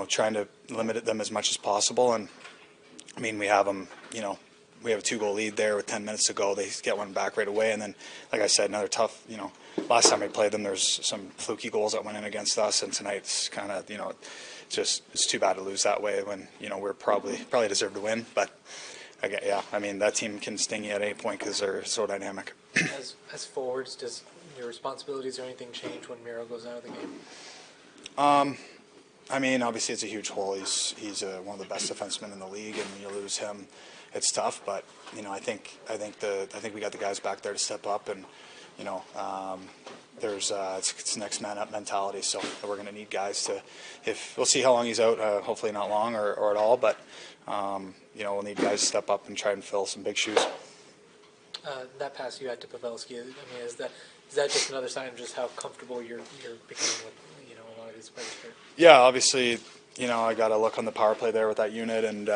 trying to limit them as much as possible. And I mean, we have them, we have a 2-goal lead there with 10 minutes to go. They get one back right away. And then, like I said, another tough, last time we played them, there's some fluky goals that went in against us. And tonight's kind of, it's too bad to lose that way when, we're probably deserve to win. But, again, yeah, I mean, that team can sting you at any point because they're so dynamic. As forwards, does your responsibilities or anything change when Miro goes out of the game? I mean, obviously it's a huge hole. He's one of the best defensemen in the league, and when you lose him, it's tough. But I think we got the guys back there to step up, and there's it's next man up mentality. So we're going to need guys to. If we'll see how long he's out. Hopefully not long or at all. But we'll need guys to step up and try and fill some big shoes. That pass you had to Pavelski, I mean, is that just another sign of just how comfortable you're becoming with a lot of these players here? Yeah, obviously, I got to look on the power play there with that unit, and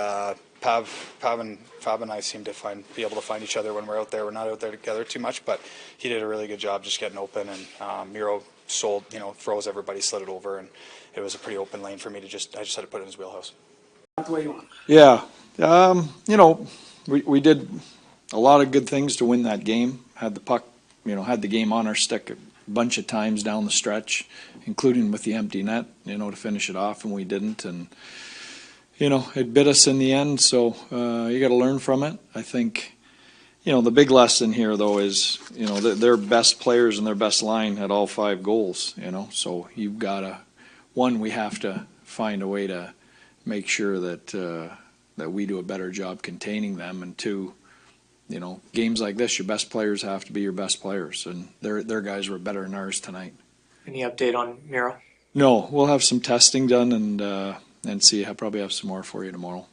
Pav and I seem to be able to find each other when we're out there. We're not out there together too much, but he did a really good job just getting open, and Miro froze everybody, slid it over, and it was a pretty open lane for me I just had to put it in his wheelhouse. Yeah, we did a lot of good things to win that game. Had the puck, had the game on our stick a bunch of times down the stretch, including with the empty net, to finish it off, and we didn't. And, it bit us in the end, so you got to learn from it. I think, the big lesson here, though, is, their best players and their best line had all 5 goals, so you've got to, one, we have to find a way to make sure that we do a better job containing them, and 2, games like this, your best players have to be your best players, and their guys were better than ours tonight. Any update on Miro? No, we'll have some testing done and see. I'll probably have some more for you tomorrow.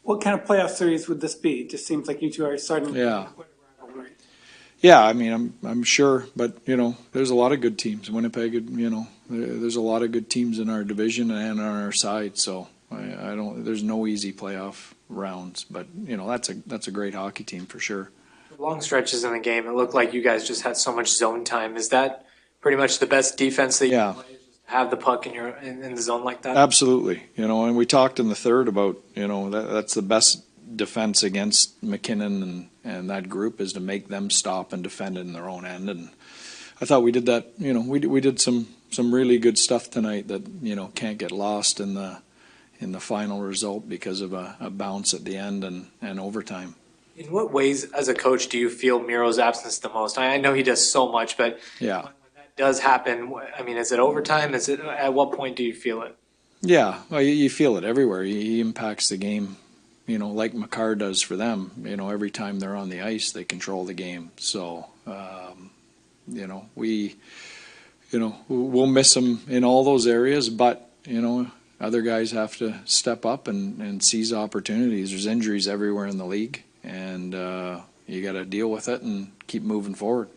What kind of playoff series would this be? It just seems like you two are starting. Yeah. Yeah, I mean, I'm sure, but there's a lot of good teams. Winnipeg, there's a lot of good teams in our division and on our side, so I don't. There's no easy playoff rounds, but that's a great hockey team for sure. Long stretches in the game, it looked like you guys just had so much zone time. Is that pretty much the best defense that you can play? Just have the puck in the zone like that? Absolutely. And we talked in the third about that's the best defense against McKinnon and that group is to make them stop and defend in their own end. And I thought we did that. We did some really good stuff tonight that can't get lost in the final result because of a bounce at the end and overtime. In what ways, as a coach, do you feel Miro's absence the most? I know he does so much, but yeah, when that does happen, I mean, is it overtime? At what point do you feel it? Yeah, well, you feel it everywhere. He impacts the game, like Makar does for them. Every time they're on the ice, they control the game. So, we'll miss him in all those areas, but other guys have to step up and seize opportunities. There's injuries everywhere in the league, and you got to deal with it and keep moving forward.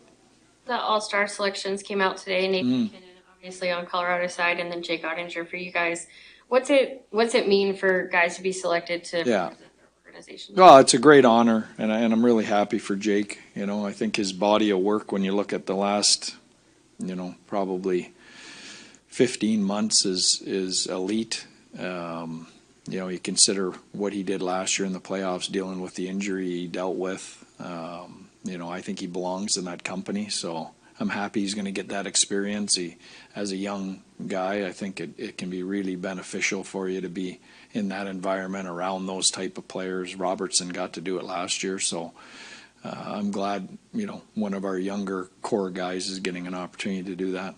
The All-Star selections came out today. Nathan McKinnon, obviously on Colorado's side, and then Jake Oettinger for you guys. What's it mean for guys to be selected to represent their organization? Well, it's a great honor, and I'm really happy for Jake. I think his body of work, when you look at the last, probably 15 months is elite. You consider what he did last year in the playoffs, dealing with the injury he dealt with. I think he belongs in that company, so I'm happy he's going to get that experience. As a young guy, I think it can be really beneficial for you to be in that environment around those type of players. Robertson got to do it last year, so I'm glad one of our younger core guys is getting an opportunity to do that.